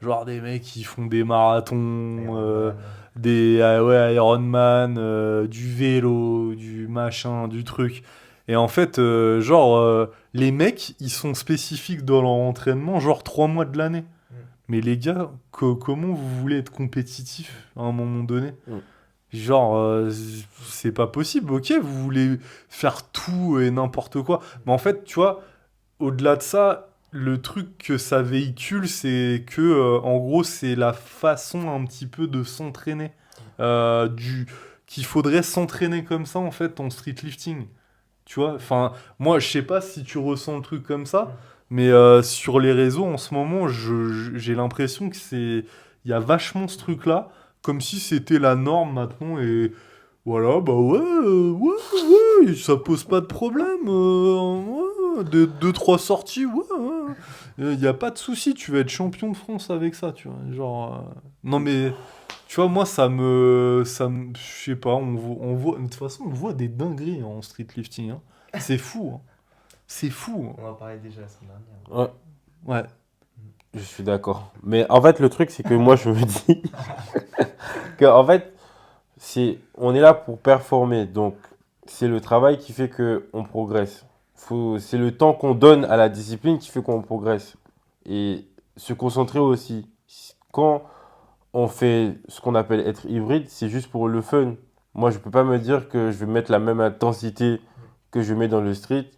genre des mecs qui font des marathons, des ouais, Ironman, du vélo, du machin, du truc. Et en fait, les mecs, ils sont spécifiques dans leur entraînement, genre 3 mois de l'année. Mais les gars, comment vous voulez être compétitif à un moment donné? Mm. Genre, c'est pas possible, ok, vous voulez faire tout et n'importe quoi. Mais en fait, tu vois, au-delà de ça, le truc que ça véhicule, c'est que, en gros, c'est la façon un petit peu de s'entraîner. Qu'il faudrait s'entraîner comme ça, en fait, en street lifting. Tu vois, enfin, moi, je sais pas si tu ressens le truc comme ça, mais sur les réseaux, en ce moment, j'ai l'impression que c'est... Il y a vachement ce truc-là, comme si c'était la norme maintenant, et voilà, bah ouais, ouais, ça pose pas de problème. Ouais, deux, trois sorties, ouais. Il n'y a pas de souci, tu vas être champion de France avec ça, tu vois. Genre, non, mais, tu vois, moi, je sais pas, de toute façon, on voit des dingueries en street lifting, hein. C'est fou, hein. C'est fou, hein. On en parlait déjà la semaine dernière. Ouais, Ouais. je suis d'accord. Mais en fait, le truc, c'est que moi, je me dis que, en fait, on est là pour performer. Donc, c'est le travail qui fait qu'on progresse. C'est le temps qu'on donne à la discipline qui fait qu'on progresse. Et se concentrer aussi. Quand on fait ce qu'on appelle être hybride, c'est juste pour le fun. Moi, je peux pas me dire que je vais mettre la même intensité que je mets dans le street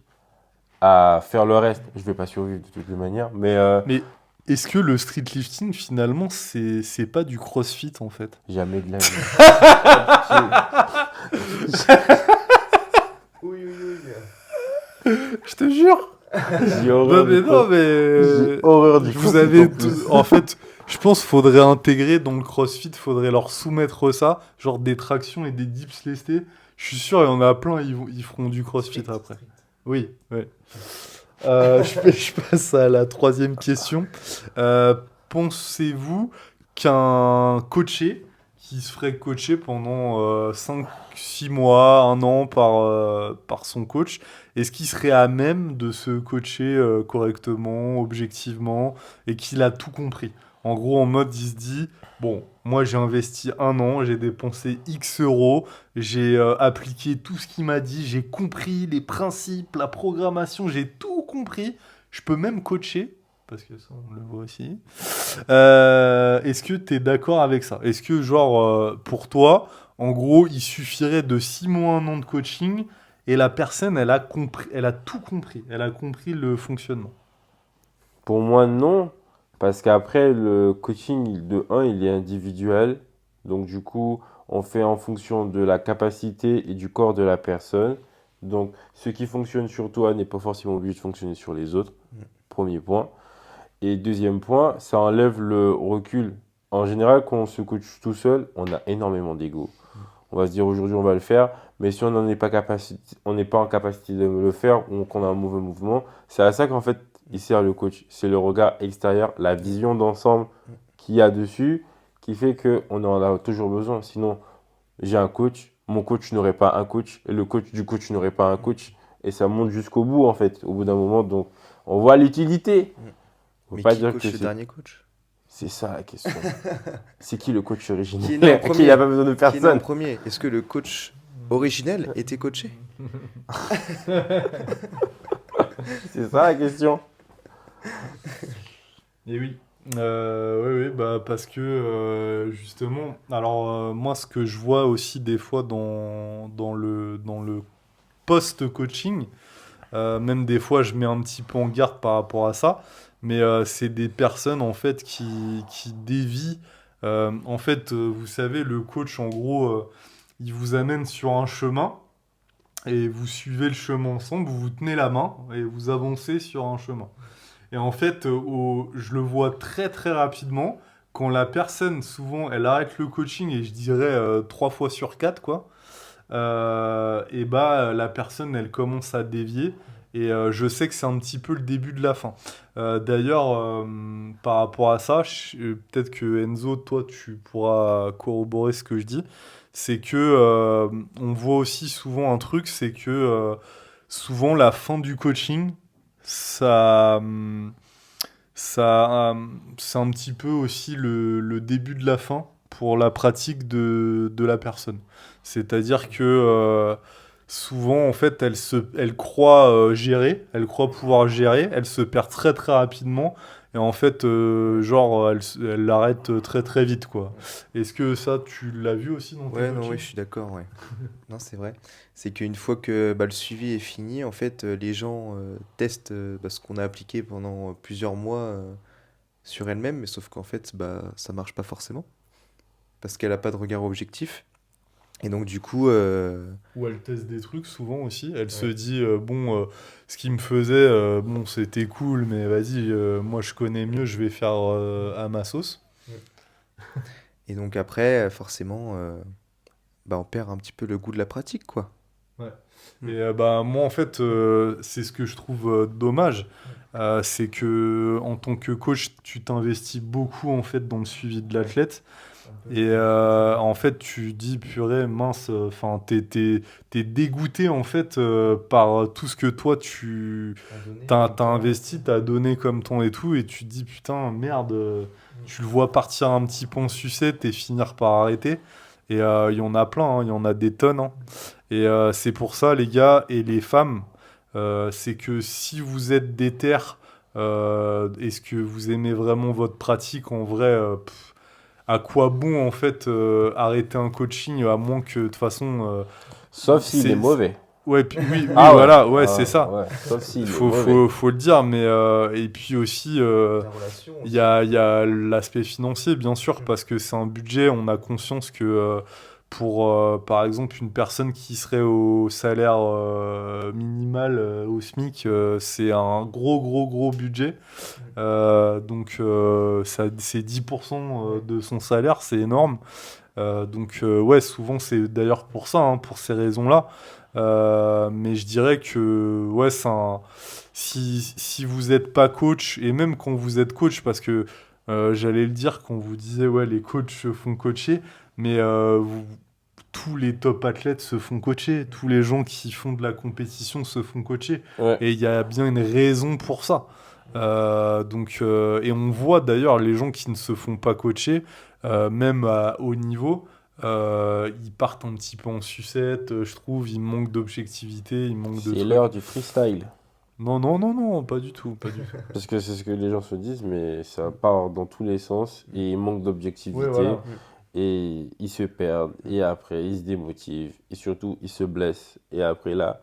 à faire le reste. Je vais pas survivre de toutes les manières, mais Mais est-ce que le street lifting, finalement, c'est pas du crossfit, en fait? jamais de la vie. Oui, oui, oui. Je te jure. J'ai horreur du Non, mais... J'ai horreur du Vous crossfit avez en plus. en fait, je pense qu'il faudrait intégrer dans le CrossFit, faudrait leur soumettre ça, genre des tractions et des dips lestés. Je suis sûr, il y en a plein, ils feront du CrossFit Strict, après. strict. Oui, ouais. Je passe à la troisième question. Pensez-vous qu'un coaché qui se ferait coacher pendant 5-6 mois, 1 an par son coach, est-ce qu'il serait à même de se coacher correctement, objectivement, et qu'il a tout compris? En gros, en mode, il se dit, bon, moi j'ai investi 1 an, j'ai dépensé X euros, j'ai appliqué tout ce qu'il m'a dit, j'ai compris les principes, la programmation, j'ai tout compris. Je peux même coacher, parce que ça, on le voit aussi. Est-ce que tu es d'accord avec ça? Est-ce que, genre, pour toi, en gros, il suffirait de 6 mois, 1 an de coaching et la personne, elle a compris, elle a tout compris, elle a compris le fonctionnement? Pour moi, non. Parce qu'après, le coaching, de un, il est individuel. Donc, du coup, on fait en fonction de la capacité et du corps de la personne. Donc, ce qui fonctionne sur toi n'est pas forcément obligé de fonctionner sur les autres. Premier point. Et deuxième point, ça enlève le recul. En général, quand on se coach tout seul, on a énormément d'ego. On va se dire aujourd'hui on va le faire, mais si on n'en est pas on n'est pas en capacité de le faire ou qu'on a un mauvais mouvement, c'est à ça qu'en fait il sert le coach. C'est le regard extérieur, la vision d'ensemble qu'il y a dessus qui fait qu'on en a toujours besoin. Sinon, j'ai un coach, mon coach n'aurait pas un coach et le coach du coach n'aurait pas un coach et ça monte jusqu'au bout en fait, au bout d'un moment. Donc on voit l'utilité. On peut Mais pas qui dire coach que le dernier coach? C'est ça la question. C'est qui le coach original? Qui est né en À qui premier? il n'a pas besoin de Qui est né en personne? premier? Est-ce que le coach originel était coaché? C'est ça la question. Et oui. Oui, bah parce que justement, alors moi ce que je vois aussi des fois dans le post-coaching, même des fois je mets un petit peu en garde par rapport à ça, mais c'est des personnes en fait qui dévient. En fait, vous savez, le coach en gros, il vous amène sur un chemin et vous suivez le chemin ensemble, vous vous tenez la main et vous avancez sur un chemin. Et en fait, je le vois très très rapidement quand la personne, souvent, elle arrête le coaching et je dirais 3 fois sur 4, quoi. Et bah la personne, elle commence à dévier. Et je sais que c'est un petit peu le début de la fin. D'ailleurs, par rapport à ça, peut-être que Enzo, toi, tu pourras corroborer ce que je dis. C'est que on voit aussi souvent un truc, c'est que souvent la fin du coaching, ça, c'est un petit peu aussi le début de la fin pour la pratique de la personne. C'est-à-dire que souvent, en fait, elle croit gérer, elle croit pouvoir gérer, elle se perd très très rapidement. Et en fait, genre, elle l'arrête très très vite, quoi. Est-ce que ça, tu l'as vu aussi dans tes Ouais, non, coachings? ouais, je suis d'accord, ouais. Non, c'est vrai. C'est qu'une fois que bah, le suivi est fini, en fait, les gens testent bah, ce qu'on a appliqué pendant plusieurs mois sur elle-même, mais sauf qu'en fait, bah, ça marche pas forcément, parce qu'elle a pas de regard objectif. Et donc, du coup, Où elle teste des trucs souvent aussi. Elle se Ouais. dit, bon, ce qui me faisait, bon, c'était cool, mais vas-y, moi je connais mieux, je vais faire à ma sauce. et donc après, forcément, bah, on perd un petit peu le goût de la pratique, quoi. Ouais. Mm. Et bah, moi, en fait, c'est ce que je trouve dommage. C'est que en tant que coach, tu t'investis beaucoup en fait dans le suivi de l'athlète. C'est un peu Et le en fait, tu dis, purée, mince, enfin, t'es dégoûté en fait par tout ce que toi à donner t'as comme temps. investi, t'as donné comme temps et tout, et tu te dis, putain, merde, tu le vois partir un petit peu en sucette et finir par arrêter. Et il y en a plein, hein, il y en a des tonnes, hein. Et c'est pour ça, les gars et les femmes, c'est que si vous êtes déter, est-ce que vous aimez vraiment votre pratique en vrai à quoi bon en fait arrêter un coaching à moins que de toute façon Sauf s'il est c'est mauvais. ouais oui Ah ouais, voilà ouais c'est ça. ouais. Sauf s'il est Faut, mauvais. faut, faut le dire, mais et puis aussi, La relation il aussi. y a l'aspect financier, bien sûr, parce que c'est un budget, on a conscience que pour, par exemple, une personne qui serait au salaire minimal, au SMIC, c'est un gros, gros, gros budget. Donc, c'est 10% de son salaire, c'est énorme. Donc ouais, souvent c'est d'ailleurs pour ça, hein, pour ces raisons-là. Mais je dirais que ouais, si vous n'êtes pas coach, et même quand vous êtes coach, parce que j'allais le dire quand vous disiez ouais, les coachs se font coacher, mais tous les top athlètes se font coacher, tous les gens qui font de la compétition se font coacher, Ouais. et il y a bien une raison pour ça. Donc, et on voit d'ailleurs les gens qui ne se font pas coacher, même à haut niveau, ils partent un petit peu en sucette, je trouve, ils manquent d'objectivité, ils manquent de C'est trucs. l'heure du freestyle. Non, non, non, non, pas du tout, pas du tout. Parce que c'est ce que les gens se disent, mais ça part dans tous les sens et il manque Ouais, d'objectivité voilà. et ils se perdent et après ils se démotivent et surtout ils se blessent et après là,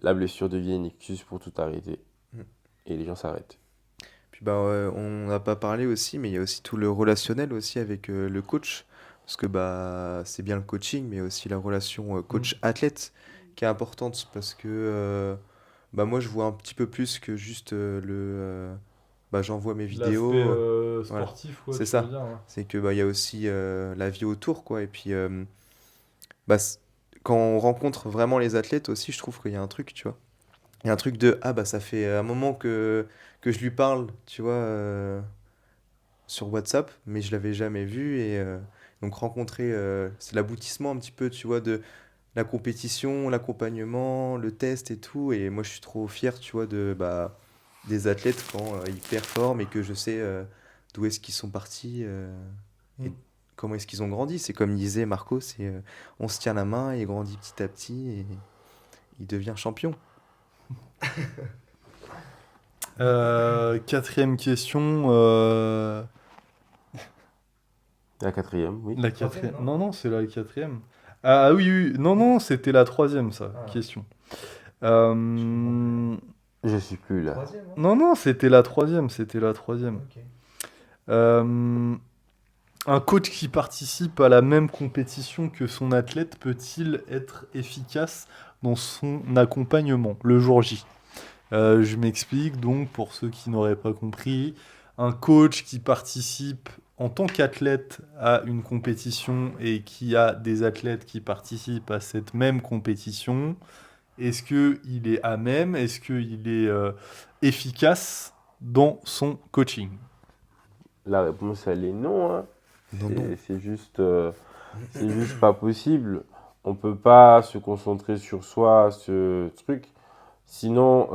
la blessure devient une excuse pour tout arrêter Mm. et les gens s'arrêtent. Puis bah, on n'a pas parlé aussi, mais il y a aussi tout le relationnel aussi avec le coach. Parce que bah, c'est bien le coaching, mais aussi la relation coach-athlète qui est importante. Parce que bah, moi, je vois un petit peu plus que juste bah, j'envoie mes L'aspect vidéos. Voilà, sportif, quoi, c'est tu veux ça. dire, ouais. C'est que bah, il y a aussi la vie autour, quoi. Et puis, bah, quand on rencontre vraiment les athlètes aussi, je trouve qu'il y a un truc, tu vois. Il y a un truc de, ah bah ça fait un moment que je lui parle, tu vois, sur WhatsApp, mais je l'avais jamais vu. Et donc rencontrer, c'est l'aboutissement un petit peu, tu vois, de la compétition, l'accompagnement, le test et tout. Et moi, je suis trop fier, tu vois, de, bah, des athlètes quand ils performent et que je sais d'où est-ce qu'ils sont partis et Mm. comment est-ce qu'ils ont grandi. C'est comme disait Marco, on se tient la main et il grandit petit à petit et il devient champion. Quatrième question. La quatrième, oui. La Troisième, quatrième. non? Non, non, c'est la quatrième. Ah oui, oui. Non, non, c'était la troisième, ça. Ah. Question. Je Euh, Je suis plus là. Troisième, hein? Non, non, c'était la troisième. C'était la troisième. Ok. Euh, Un coach qui participe à la même compétition que son athlète peut-il être efficace dans son accompagnement le jour J? Je m'explique donc pour ceux qui n'auraient pas compris. Un coach qui participe en tant qu'athlète à une compétition et qui a des athlètes qui participent à cette même compétition, est-ce qu'il est à même, est-ce qu'il est efficace dans son coaching? La réponse, elle est non, hein. Non, non. C'est juste pas possible. On peut pas se concentrer sur soi, ce truc. Sinon,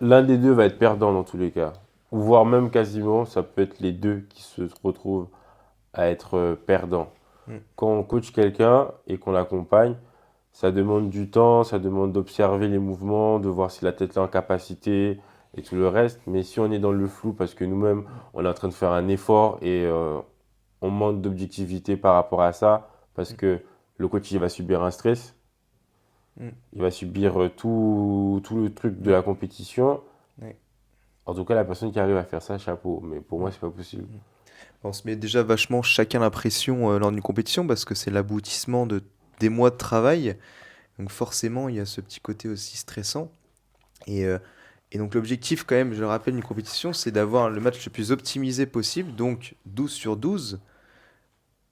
l'un des deux va être perdant dans tous les cas. Ou voire même quasiment, ça peut être les deux qui se retrouvent à être perdants. Mm. Quand on coach quelqu'un et qu'on l'accompagne, ça demande du temps, ça demande d'observer les mouvements, de voir si la tête est en capacité et tout le reste. Mais si on est dans le flou parce que nous-mêmes, on est en train de faire un effort et on manque d'objectivité par rapport à ça, parce que le coach il va subir un stress, Mm. il va subir tout le truc de la compétition. Ouais. En tout cas, la personne qui arrive à faire ça, chapeau. Mais pour moi, c'est pas possible. On se met déjà vachement chacun la pression lors d'une compétition parce que c'est l'aboutissement de des mois de travail. Donc forcément, il y a ce petit côté aussi stressant. Et, euh, et donc l'objectif quand même, je le rappelle, d'une compétition, c'est d'avoir le match le plus optimisé possible. Donc 12 sur 12.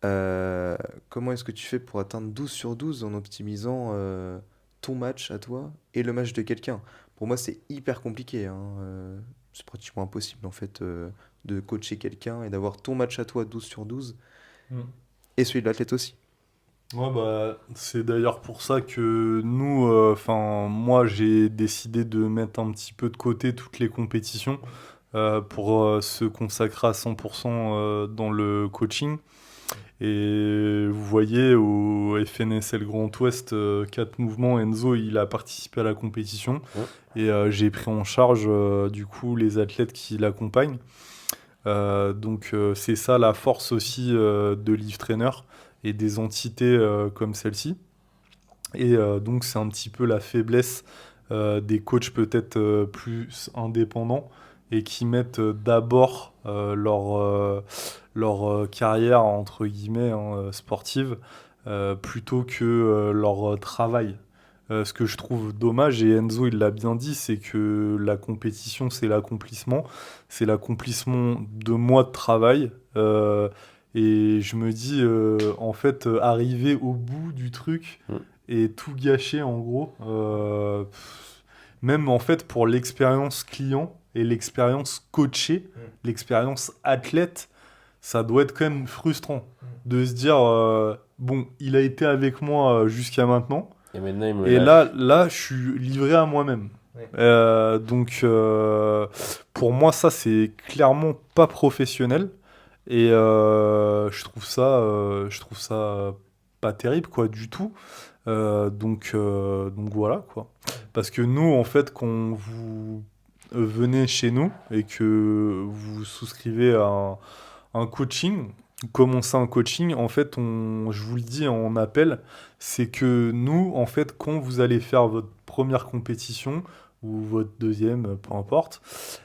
Euh, Comment est-ce que tu fais pour atteindre 12 sur 12 en optimisant ton match à toi et le match de quelqu'un? Pour moi, c'est hyper compliqué, hein. C'est pratiquement impossible en fait de coacher quelqu'un et d'avoir ton match à toi 12 sur 12 Mm. et celui de l'athlète aussi. Ouais, bah, c'est d'ailleurs pour ça que nous, enfin, moi, j'ai décidé de mettre un petit peu de côté toutes les compétitions pour se consacrer à 100% dans le coaching. Et vous voyez, au FNSL Grand Ouest, 4 mouvements, Enzo, il a participé à la compétition. Ouais. Et j'ai pris en charge, du coup, les athlètes qui l'accompagnent. Donc c'est ça la force aussi de Live Trainer et des entités comme celle-ci. Et donc c'est un petit peu la faiblesse des coachs peut-être plus indépendants et qui mettent d'abord leur carrière entre guillemets hein, sportive plutôt que leur travail. Ce que je trouve dommage, et Enzo il l'a bien dit, c'est que la compétition c'est l'accomplissement de mois de travail. Et je me dis, en fait, arriver au bout du truc Mm. et tout gâcher en gros, même en fait pour l'expérience client et l'expérience coaché, l'expérience athlète, ça doit être quand même frustrant de se dire, bon, il a été avec moi jusqu'à maintenant. Et maintenant, il me Et lâche. là, je suis livré à moi-même. Ouais. Donc, pour moi, ça, c'est clairement pas professionnel. Et je trouve ça pas terrible, quoi, du tout. Donc voilà, quoi. Parce que nous, en fait, quand vous venez chez nous et que vous souscrivez à un coaching, commencer un coaching, en fait, je vous le dis en appel, c'est que nous, en fait, quand vous allez faire votre première compétition ou votre deuxième, peu importe,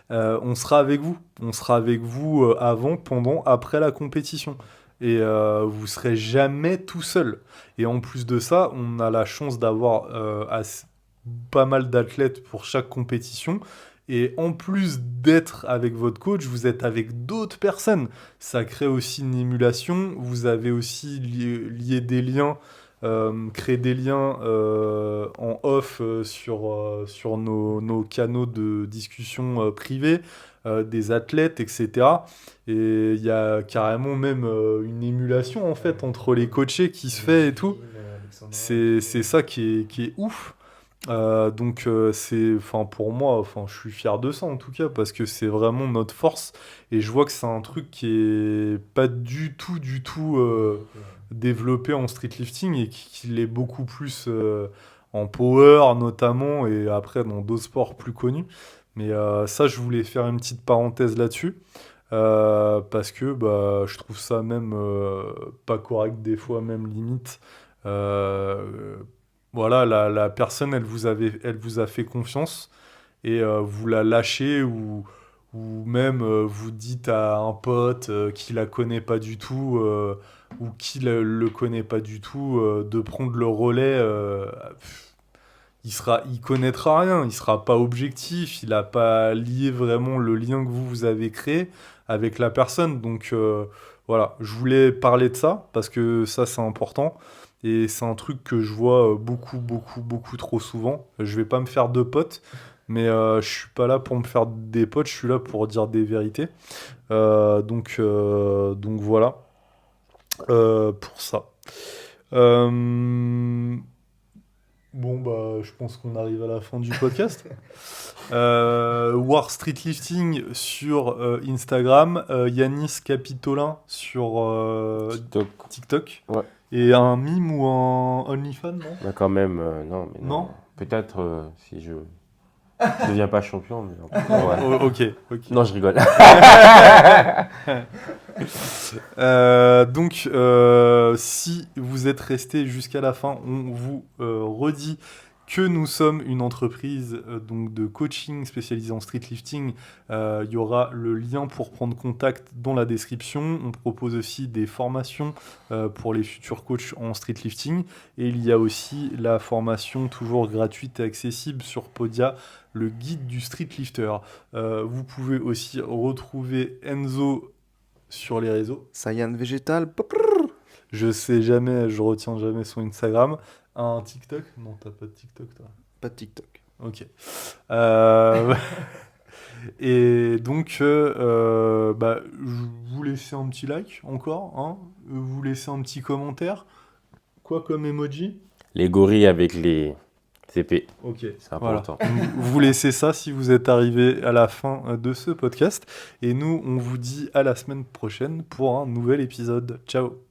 on sera avec vous. On sera avec vous avant, pendant, après la compétition. Et vous serez jamais tout seul. Et en plus de ça, on a la chance d'avoir pas mal d'athlètes pour chaque compétition. Et en plus d'être avec votre coach, vous êtes avec d'autres personnes. Ça crée aussi une émulation. Vous avez aussi lié des liens, créé des liens en off sur nos canaux de discussion privés, des athlètes, etc. Et il y a carrément même une émulation en fait entre les coachés qui se fait et tout. C'est ça qui est ouf. Enfin, pour moi, enfin, je suis fier de ça en tout cas, parce que c'est vraiment notre force. Et je vois que c'est un truc qui est pas du tout développé en streetlifting et qui l'est beaucoup plus en power notamment et après dans d'autres sports plus connus. Mais ça, je voulais faire une petite parenthèse là-dessus. Parce que bah, je trouve ça même pas correct des fois, même limite. Euh, voilà, la personne, elle vous a fait confiance et vous la lâchez ou même vous dites à un pote qui la connaît pas du tout ou qui le connaît pas du tout de prendre le relais. Il connaîtra rien, il sera pas objectif, il a pas lié vraiment le lien que vous avez créé avec la personne. Donc voilà, je voulais parler de ça parce que ça c'est important et c'est un truc que je vois beaucoup trop souvent. Je vais pas me faire de potes, mais je suis pas là pour me faire des potes, je suis là pour dire des vérités. Donc voilà pour ça. Euh, Bon, bah, je pense qu'on arrive à la fin du podcast. War Street Lifting sur Instagram, Yanis Capitolin sur TikTok. TikTok. Ouais. Et un mime ou un OnlyFans, non? Bah, quand même, non, mais non. Non. Peut-être si je deviens pas champion, mais non. Ouais. Ok. Non, je rigole. Si vous êtes resté jusqu'à la fin, on vous redit que nous sommes une entreprise donc de coaching spécialisée en street lifting. Il y aura le lien pour prendre contact dans la description. On propose aussi des formations pour les futurs coachs en street lifting. Et il y a aussi la formation toujours gratuite et accessible sur Podia, le guide du street lifter. Vous pouvez aussi retrouver Enzo sur les réseaux. Saiyan végétal. Je retiens jamais son Instagram. Un TikTok? Non, t'as pas de TikTok, toi. Pas de TikTok. Ok. Et donc, bah, je vous laissez un petit like encore, hein. Vous laissez un petit commentaire. Quoi comme emoji? Les gorilles avec les CP, Ok. c'est Voilà. important. Vous laissez ça si vous êtes arrivé à la fin de ce podcast. Et nous, on vous dit à la semaine prochaine pour un nouvel épisode. Ciao.